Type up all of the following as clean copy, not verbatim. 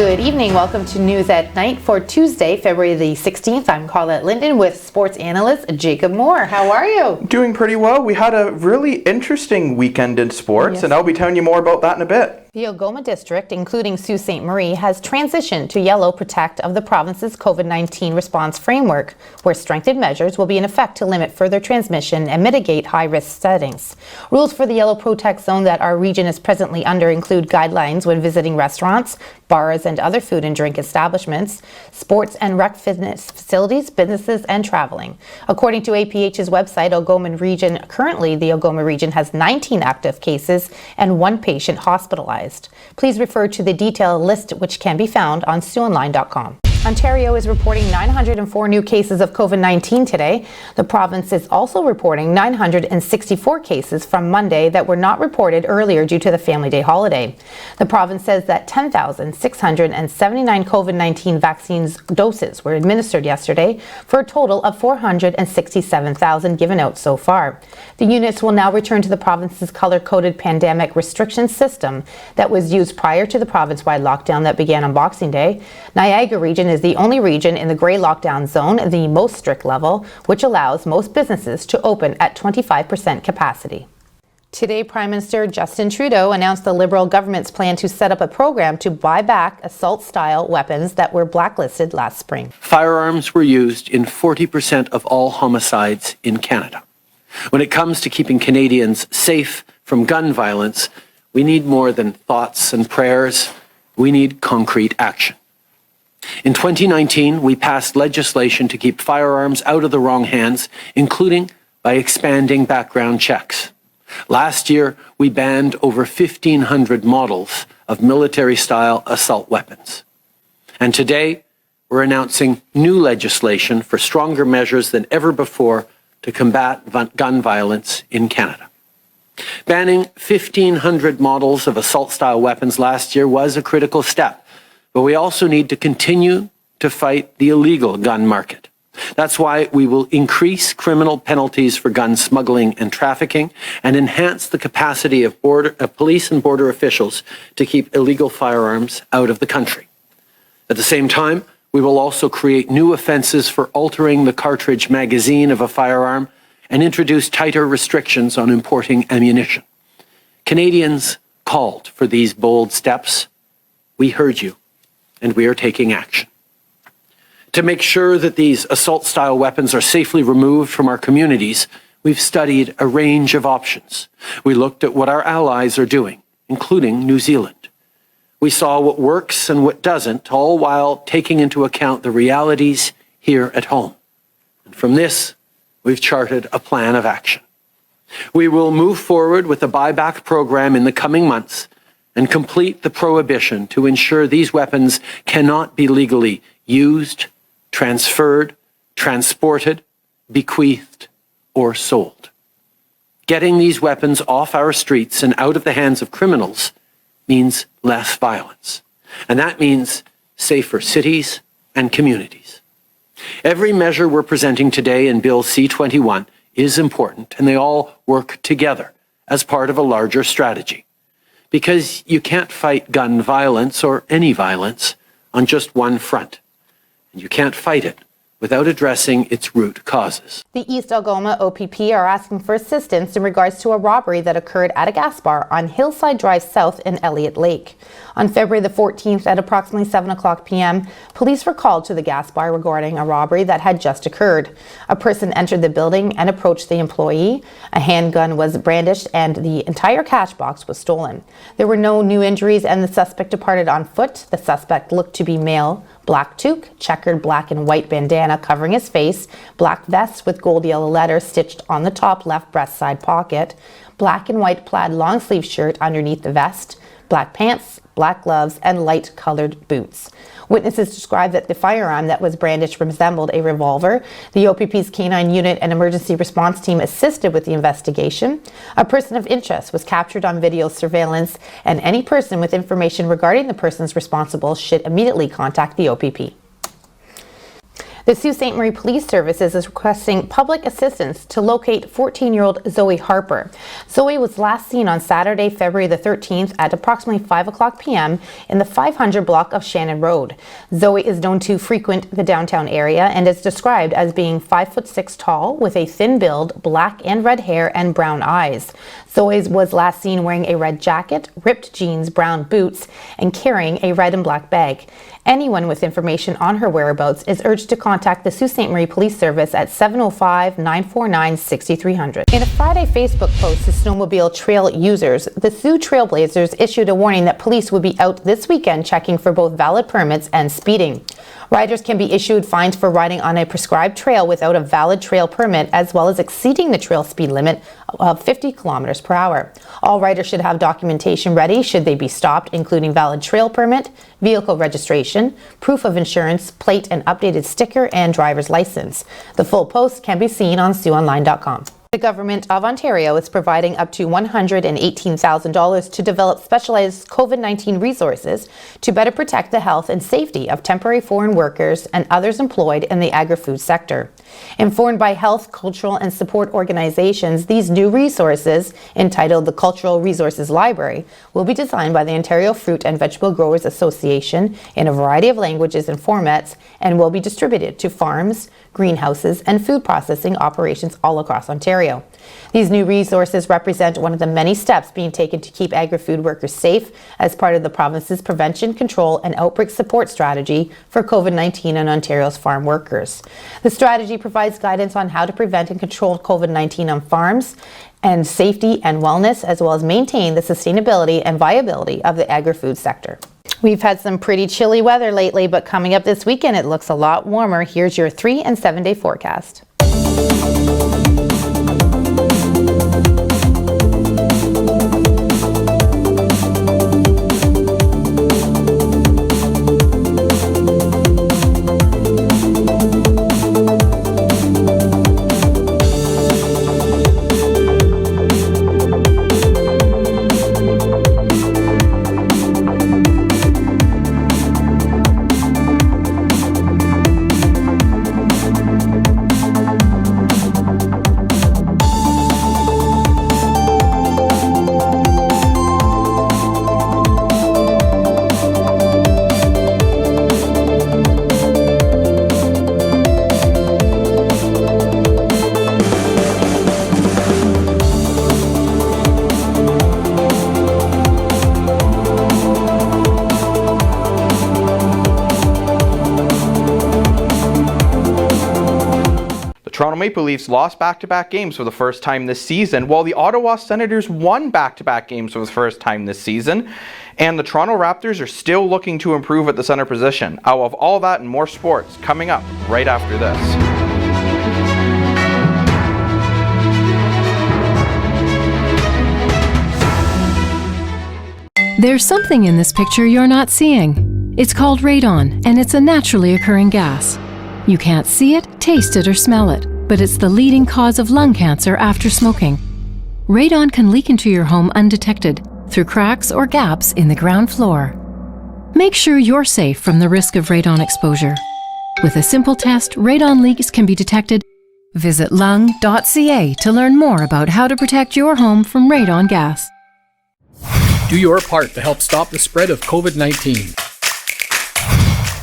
Good evening. Welcome to News at Night for Tuesday, February the 16th. I'm Colette Linden with sports analyst Jacob Moore. How are you? Doing pretty well. We had a really interesting weekend in sports, and I'll be telling you more about that in a bit. The Algoma District, including Sault Ste. Marie, has transitioned to Yellow Protect of the province's COVID-19 response framework, where strengthened measures will be in effect to limit further transmission and mitigate high-risk settings. Rules for the Yellow Protect zone that our region is presently under include guidelines when visiting restaurants, bars, and other food and drink establishments, sports and rec fitness facilities, businesses, and traveling. According to APH's website, currently the Algoma region has 19 active cases and 1 patient hospitalized. Please refer to the detailed list which can be found on SiouxOnline.com. Ontario is reporting 904 new cases of COVID-19 today. The province is also reporting 964 cases from Monday that were not reported earlier due to the Family Day holiday. The province says that 10,679 COVID-19 vaccine doses were administered yesterday for a total of 467,000 given out so far. The units will now return to the province's color-coded pandemic restriction system that was used prior to the province-wide lockdown that began on Boxing Day. Niagara region is the only region in the grey lockdown zone, the most strict level, which allows most businesses to open at 25% capacity. Today, Prime Minister Justin Trudeau announced the Liberal government's plan to set up a program to buy back assault-style weapons that were blacklisted last spring. Firearms were used in 40% of all homicides in Canada. When it comes to keeping Canadians safe from gun violence, we need more than thoughts and prayers. We need concrete action. In 2019, we passed legislation to keep firearms out of the wrong hands, including by expanding background checks. Last year, we banned over 1,500 models of military-style assault weapons. And today, we're announcing new legislation for stronger measures than ever before to combat gun violence in Canada. Banning 1,500 models of assault-style weapons last year was a critical step. But we also need to continue to fight the illegal gun market. That's why we will increase criminal penalties for gun smuggling and trafficking and enhance the capacity of police and border officials to keep illegal firearms out of the country. At the same time, we will also create new offenses for altering the cartridge magazine of a firearm and introduce tighter restrictions on importing ammunition. Canadians called for these bold steps. We heard you. And we are taking action. To make sure that these assault-style weapons are safely removed from our communities, we've studied a range of options. We looked at what our allies are doing, including New Zealand. We saw what works and what doesn't, all while taking into account the realities here at home. And from this, we've charted a plan of action. We will move forward with a buyback program in the coming months and complete the prohibition to ensure these weapons cannot be legally used, transferred, transported, bequeathed, or sold. Getting these weapons off our streets and out of the hands of criminals means less violence. And that means safer cities and communities. Every measure we're presenting today in Bill C-21 is important, and they all work together as part of a larger strategy. Because you can't fight gun violence or any violence on just one front. And you can't fight it without addressing its root causes. The East Algoma OPP are asking for assistance in regards to a robbery that occurred at a gas bar on Hillside Drive South in Elliott Lake. On February the 14th at approximately 7 o'clock p.m., police were called to the gas bar regarding a robbery that had just occurred. A person entered the building and approached the employee. A handgun was brandished and the entire cash box was stolen. There were no new injuries and the suspect departed on foot. The suspect looked to be male. Black toque, checkered black and white bandana covering his face, black vest with gold yellow letters stitched on the top left breast side pocket, black and white plaid long sleeve shirt underneath the vest, black pants, black gloves, and light colored boots. Witnesses described that the firearm that was brandished resembled a revolver. The OPP's K-9 unit and emergency response team assisted with the investigation. A person of interest was captured on video surveillance, and any person with information regarding the persons responsible should immediately contact the OPP. The Sault Ste. Marie Police Services is requesting public assistance to locate 14-year-old Zoe Harper. Zoe was last seen on Saturday, February the 13th at approximately 5 o'clock p.m. in the 500 block of Shannon Road. Zoe is known to frequent the downtown area and is described as being 5'6" tall with a thin build, black and red hair, and brown eyes. Zoe was last seen wearing a red jacket, ripped jeans, brown boots, and carrying a red and black bag. Anyone with information on her whereabouts is urged to contact the Sault Ste. Marie Police Service at 705-949-6300. In a Friday Facebook post to snowmobile trail users, the Sault Trailblazers issued a warning that police would be out this weekend checking for both valid permits and speeding. Riders can be issued fines for riding on a prescribed trail without a valid trail permit, as well as exceeding the trail speed limit of 50 kilometers per hour. All riders should have documentation ready should they be stopped, including valid trail permit, vehicle registration, proof of insurance, plate and updated sticker, and driver's license. The full post can be seen on SiouxOnline.com. The Government of Ontario is providing up to $118,000 to develop specialized COVID-19 resources to better protect the health and safety of temporary foreign workers and others employed in the agri-food sector. Informed by health, cultural, and support organizations, these new resources, entitled the Cultural Resources Library, will be designed by the Ontario Fruit and Vegetable Growers Association in a variety of languages and formats and will be distributed to farms, greenhouses, and food processing operations all across Ontario. These new resources represent one of the many steps being taken to keep agri-food workers safe as part of the province's prevention, control, and outbreak support strategy for COVID-19 and Ontario's farm workers. The strategy provides guidance on how to prevent and control COVID-19 on farms and safety and wellness, as well as maintain the sustainability and viability of the agri-food sector. We've had some pretty chilly weather lately, but coming up this weekend, it looks a lot warmer. Here's your 3- and 7-day forecast. Toronto Maple Leafs lost back-to-back games for the first time this season, while the Ottawa Senators won back-to-back games for the first time this season, and the Toronto Raptors are still looking to improve at the center position. I'll have all that and more sports coming up right after this. There's something in this picture you're not seeing. It's called radon, and it's a naturally occurring gas. You can't see it, taste it, or smell it, but it's the leading cause of lung cancer after smoking. Radon can leak into your home undetected through cracks or gaps in the ground floor. Make sure you're safe from the risk of radon exposure. With a simple test, radon leaks can be detected. Visit lung.ca to learn more about how to protect your home from radon gas. Do your part to help stop the spread of COVID-19.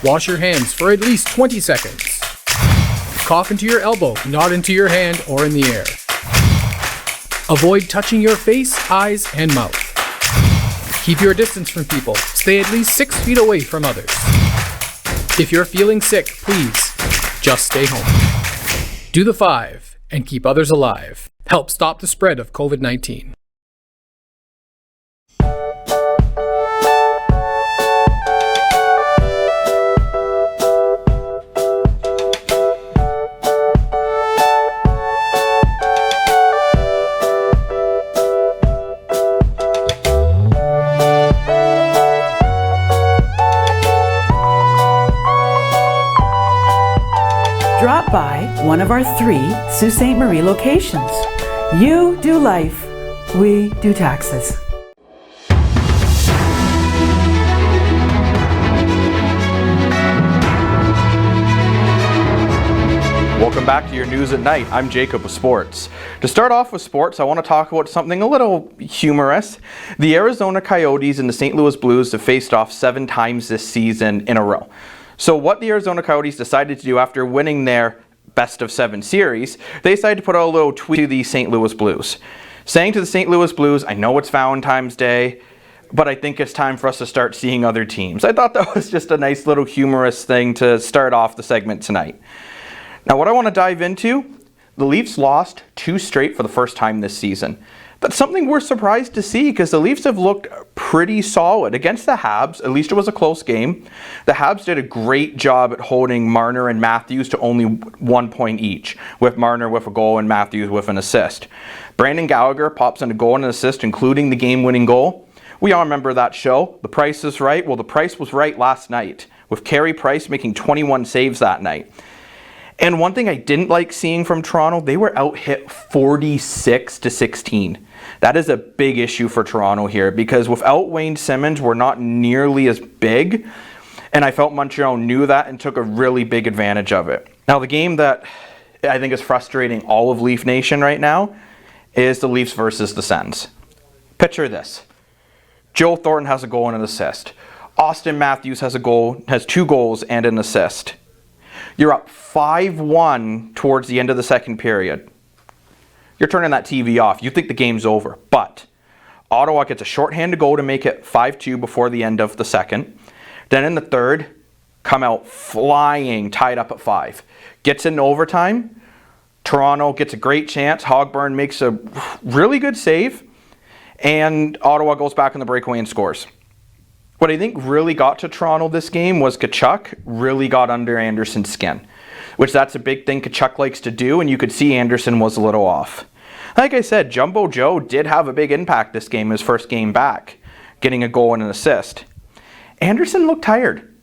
Wash your hands for at least 20 seconds. Cough into your elbow, not into your hand or in the air. Avoid touching your face, eyes, and mouth. Keep your distance from people. Stay at least 6 feet away from others. If you're feeling sick, please just stay home. Do the 5 and keep others alive. Help stop the spread of COVID-19. Drop by one of our 3 Sault Ste. Marie locations. You do life, we do taxes. Welcome back to your News at Night. I'm Jacob with Sports. To start off with sports, I want to talk about something a little humorous. The Arizona Coyotes and the St. Louis Blues have faced off 7 times this season in a row. So what the Arizona Coyotes decided to do after winning their best of 7 series, they decided to put out a little tweet to the St. Louis Blues, saying to the St. Louis Blues, I know it's Valentine's Day, but I think it's time for us to start seeing other teams. I thought that was just a nice little humorous thing to start off the segment tonight. Now, what I want to dive into, the Leafs lost 2 straight for the first time this season. That's something we're surprised to see because the Leafs have looked pretty solid. Against the Habs, at least it was a close game. The Habs did a great job at holding Marner and Matthews to only 1 point each, with Marner with a goal and Matthews with an assist. Brandon Gallagher pops in a goal and an assist, including the game-winning goal. We all remember that show, The Price is Right. Well, the price was right last night, with Carey Price making 21 saves that night. And one thing I didn't like seeing from Toronto, they were out-hit 46-16. That is a big issue for Toronto here because without Wayne Simmons, we're not nearly as big. And I felt Montreal knew that and took a really big advantage of it. Now, the game that I think is frustrating all of Leaf Nation right now is the Leafs versus the Sens. Picture this. Joe Thornton has a goal and an assist. Austin Matthews has 2 goals and an assist. You're up 5-1 towards the end of the second period. You're turning that TV off. You think the game's over. But Ottawa gets a shorthanded goal to make it 5-2 before the end of the second. Then in the third, come out flying, tied up at 5. Gets in overtime. Toronto gets a great chance. Hogburn makes a really good save. And Ottawa goes back in the breakaway and scores. What I think really got to Toronto this game was Tkachuk really got under Anderson's skin, which that's a big thing Tkachuk likes to do, and you could see Anderson was a little off. Like I said, Jumbo Joe did have a big impact this game, his first game back, getting a goal and an assist. Anderson looked tired.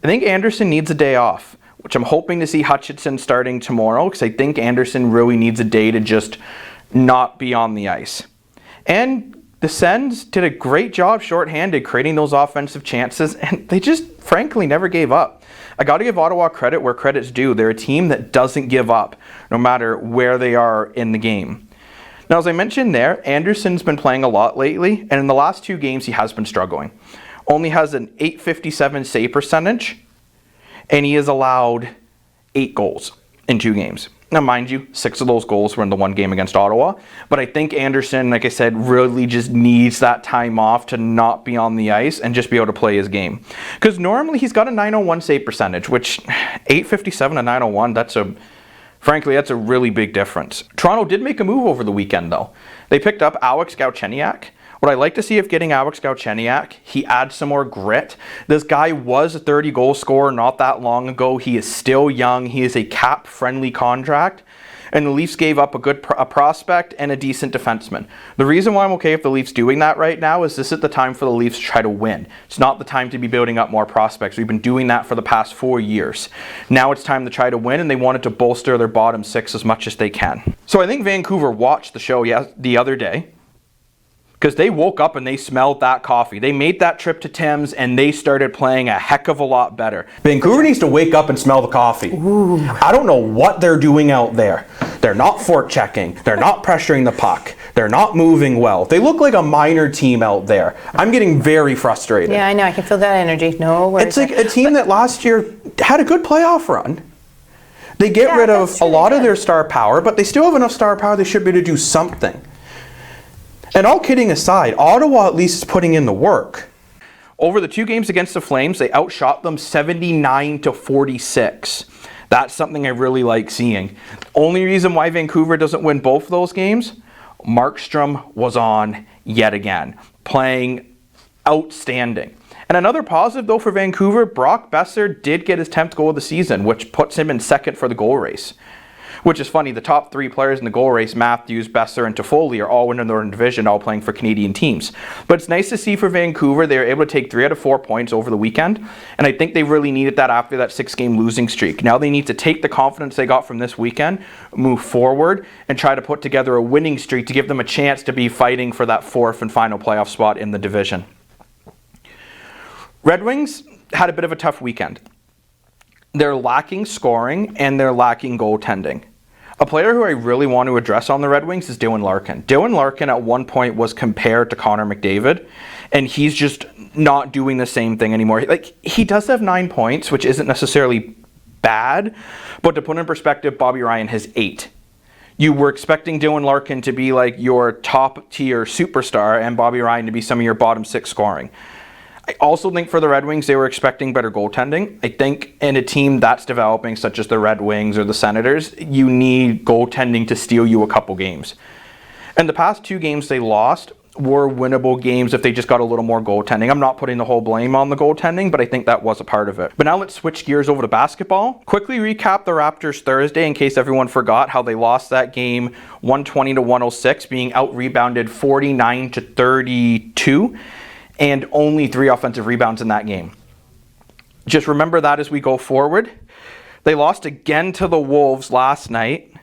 I think Anderson needs a day off, which I'm hoping to see Hutchinson starting tomorrow, because I think Anderson really needs a day to just not be on the ice. And the Sens did a great job shorthanded creating those offensive chances, and they just frankly never gave up. I got to give Ottawa credit where credit's due. They're a team that doesn't give up no matter where they are in the game. Now, as I mentioned there, Anderson's been playing a lot lately, and in the last 2 games he has been struggling. Only has an .857 save percentage, and he has allowed 8 goals in 2 games. Now, mind you, 6 of those goals were in the 1 game against Ottawa, but I think Anderson, like I said, really just needs that time off to not be on the ice and just be able to play his game. Because normally he's got a .901 save percentage, which .857 to .901, that's a really big difference. Toronto did make a move over the weekend, though. They picked up Alex Galchenyuk. What I like to see of getting Alex Galchenyuk, he adds some more grit. This guy was a 30-goal scorer not that long ago. He is still young. He is a cap-friendly contract. And the Leafs gave up a prospect and a decent defenseman. The reason why I'm okay with the Leafs doing that right now is this is the time for the Leafs to try to win. It's not the time to be building up more prospects. We've been doing that for the past 4 years. Now it's time to try to win, and they wanted to bolster their bottom 6 as much as they can. So I think Vancouver watched the show the other day, because they woke up and they smelled that coffee. They made that trip to Tim's and they started playing a heck of a lot better. Vancouver needs to wake up and smell the coffee. Ooh. I don't know what they're doing out there. They're not forechecking. They're not pressuring the puck. They're not moving well. They look like a minor team out there. I'm getting very frustrated. Yeah, I know. I can feel that energy. No worries. It's like a team that last year had a good playoff run. They get rid of a lot of their star power, but they still have enough star power they should be able to do something. And all kidding aside, Ottawa at least is putting in the work. Over the 2 games against the Flames, they outshot them 79-46. That's something I really like seeing. Only reason why Vancouver doesn't win both of those games, Markstrom was on yet again, playing outstanding. And another positive though for Vancouver, Brock Boeser did get his 10th goal of the season, which puts him in second for the goal race. Which is funny, the top 3 players in the goal race, Matthews, Boeser, and Toffoli, are all in their own division, all playing for Canadian teams. But it's nice to see for Vancouver, they were able to take 3 out of 4 points over the weekend, and I think they really needed that after that 6-game losing streak. Now they need to take the confidence they got from this weekend, move forward, and try to put together a winning streak to give them a chance to be fighting for that 4th and final playoff spot in the division. Red Wings had a bit of a tough weekend. they're lacking scoring and they're lacking goaltending. A player who I really want to address on the Red Wings is Dylan Larkin. Dylan Larkin at one point was compared to Connor McDavid, and he's just not doing the same thing anymore. Like, he does have 9 points, which isn't necessarily bad, but to put in perspective, Bobby Ryan has 8. You were expecting Dylan Larkin to be like your top tier superstar and Bobby Ryan to be some of your bottom 6 scoring. I also think for the Red Wings, they were expecting better goaltending. I think in a team that's developing, such as the Red Wings or the Senators, you need goaltending to steal you a couple games. And the past 2 games they lost were winnable games if they just got a little more goaltending. I'm not putting the whole blame on the goaltending, but I think that was a part of it. But now let's switch gears over to basketball. Quickly recap the Raptors Thursday in case everyone forgot how they lost that game 120-106, being out-rebounded 49-32, and only 3 offensive rebounds in that game. Just remember that as we go forward. They lost again to the Wolves last night.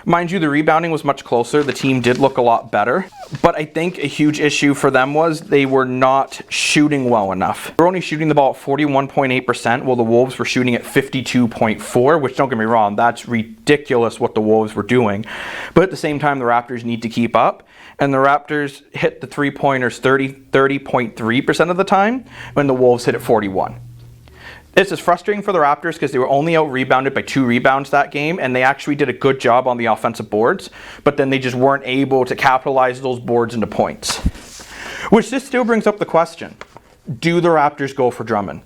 Mind you, the rebounding was much closer. The team did look a lot better. But I think a huge issue for them was they were not shooting well enough. They were only shooting the ball at 41.8%, while the Wolves were shooting at 52.4%, which, don't get me wrong, that's ridiculous what the Wolves were doing. But at the same time, the Raptors need to keep up. And the Raptors hit the three-pointers 30.3% of the time, when the Wolves hit it 41%. This is frustrating for the Raptors because they were only out-rebounded by 2 rebounds that game, and they actually did a good job on the offensive boards, but then they just weren't able to capitalize those boards into points. Which this still brings up the question, do the Raptors go for Drummond?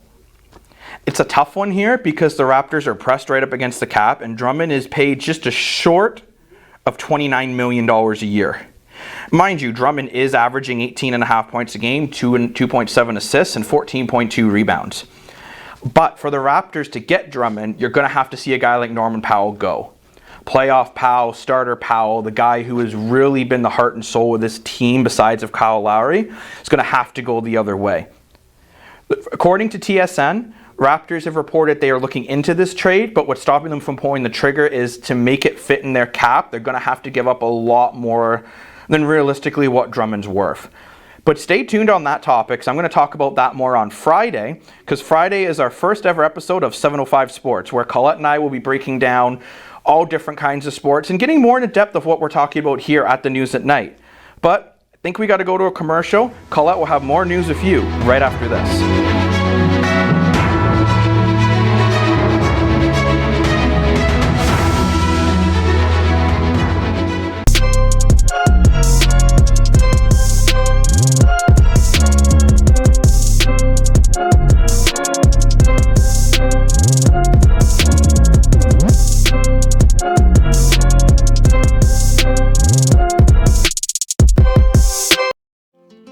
It's a tough one here because the Raptors are pressed right up against the cap, and Drummond is paid just a short of $29 million a year. Mind you, Drummond is averaging 18.5 points a game, 2.7 assists, and 14.2 rebounds. But for the Raptors to get Drummond, you're going to have to see a guy like Norman Powell go. Playoff Powell, starter Powell, the guy who has really been the heart and soul of this team besides of Kyle Lowry, is going to have to go the other way. According to TSN, Raptors have reported they are looking into this trade, but what's stopping them from pulling the trigger is to make it fit in their cap. They're going to have to give up a lot more than realistically what Drummond's worth. But stay tuned on that topic, because I'm going to talk about that more on Friday, because Friday is our first ever episode of 705 Sports, where Colette and I will be breaking down all different kinds of sports and getting more into depth of what we're talking about here at the News at Night. But I think we got to go to a commercial. Colette will have more news with you right after this.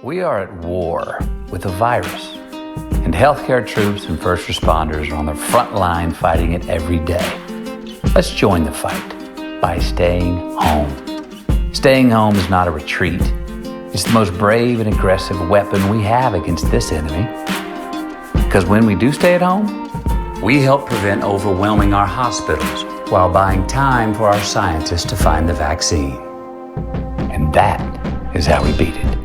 We are at war with a virus, and healthcare troops and first responders are on the front line fighting it every day. Let's join the fight by staying home. Staying home is not a retreat. It's the most brave and aggressive weapon we have against this enemy. Because when we do stay at home, we help prevent overwhelming our hospitals while buying time for our scientists to find the vaccine. And that is how we beat it.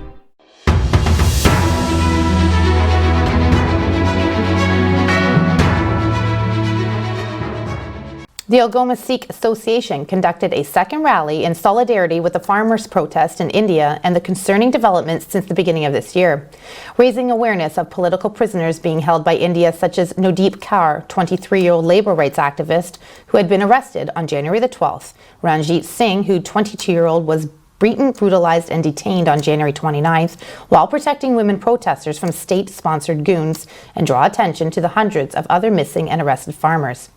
The Algoma Sikh Association conducted a second rally in solidarity with the farmers' protest in India and the concerning developments since the beginning of this year, raising awareness of political prisoners being held by India, such as Nodeep Kaur, 23-year-old labor rights activist who had been arrested on January the 12th, Ranjit Singh, who 22-year-old was beaten, brutalized, and detained on January 29th while protecting women protesters from state-sponsored goons, and draw attention to the hundreds of other missing and arrested farmers.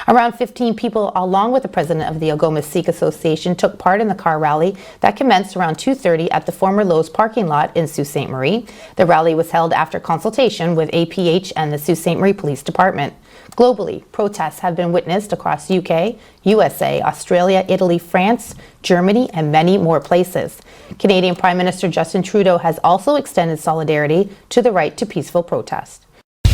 Around 15 people, along with the president of the Algoma Sikh Association, took part in the car rally that commenced around 2:30 at the former Lowe's parking lot in Sault Ste. Marie. The rally was held after consultation with APH and the Sault Ste. Marie Police Department. Globally, protests have been witnessed across UK, USA, Australia, Italy, France, Germany, and many more places. Canadian Prime Minister Justin Trudeau has also extended solidarity to the right to peaceful protest.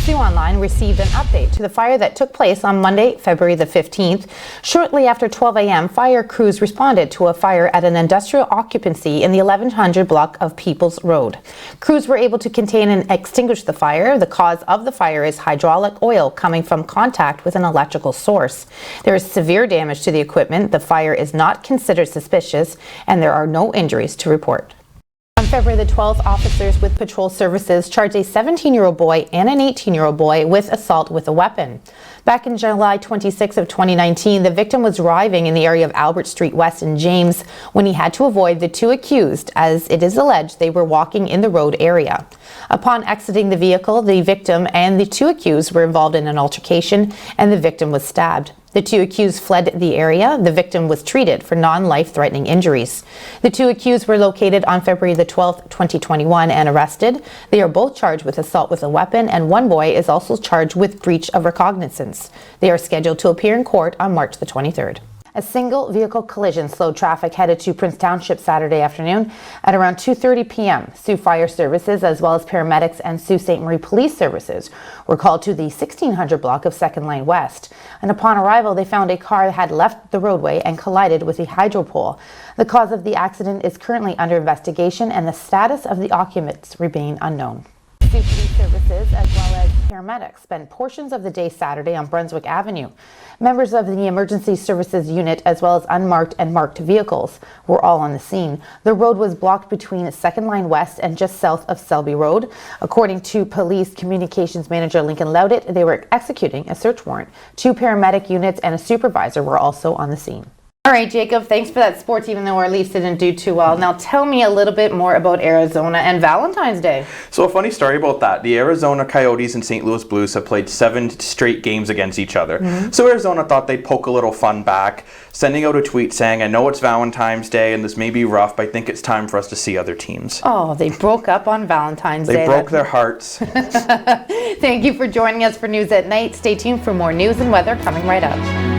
Sioux Online received an update to the fire that took place on Monday, February the 15th. Shortly after 12 a.m., fire crews responded to a fire at an industrial occupancy in the 1100 block of Peoples Road. Crews were able to contain and extinguish the fire. The cause of the fire is hydraulic oil coming from contact with an electrical source. There is severe damage to the equipment. The fire is not considered suspicious, and there are no injuries to report. On February the 12th, officers with patrol services charged a 17-year-old boy and an 18-year-old boy with assault with a weapon. Back in July 26 of 2019, the victim was driving in the area of Albert Street West in James when he had to avoid the two accused, as it is alleged they were walking in the road area. Upon exiting the vehicle, the victim and the two accused were involved in an altercation, and the victim was stabbed. The two accused fled the area. The victim was treated for non-life-threatening injuries. The two accused were located on February the 12th, 2021 and arrested. They are both charged with assault with a weapon, and one boy is also charged with breach of recognizance. They are scheduled to appear in court on March the 23rd. A single vehicle collision slowed traffic headed to Prince Township Saturday afternoon at around 2:30 p.m. Sioux Fire Services, as well as paramedics and Sault Ste. Marie Police Services, were called to the 1600 block of 2nd Line West. And upon arrival, they found a car that had left the roadway and collided with a hydro pole. The cause of the accident is currently under investigation, and the status of the occupants remain unknown. Sault Police Services, as well as paramedics, spent portions of the day Saturday on Brunswick Avenue. Members of the Emergency Services Unit, as well as unmarked and marked vehicles, were all on the scene. The road was blocked between 2nd Line West and just south of Selby Road. According to Police Communications Manager Lincoln Loudit, they were executing a search warrant. 2 paramedic units and a supervisor were also on the scene. All right, Jacob, thanks for that sports, even though our Leafs didn't do too well. Now tell me a little bit more about Arizona and Valentine's Day. So a funny story about that. The Arizona Coyotes and St. Louis Blues have played 7 straight games against each other. So Arizona thought they'd poke a little fun back, sending out a tweet saying, I know it's Valentine's Day and this may be rough, but I think it's time for us to see other teams. Oh, they broke up on Valentine's Day. They broke their hearts. Thank you for joining us for News at Night. Stay tuned for more news and weather coming right up.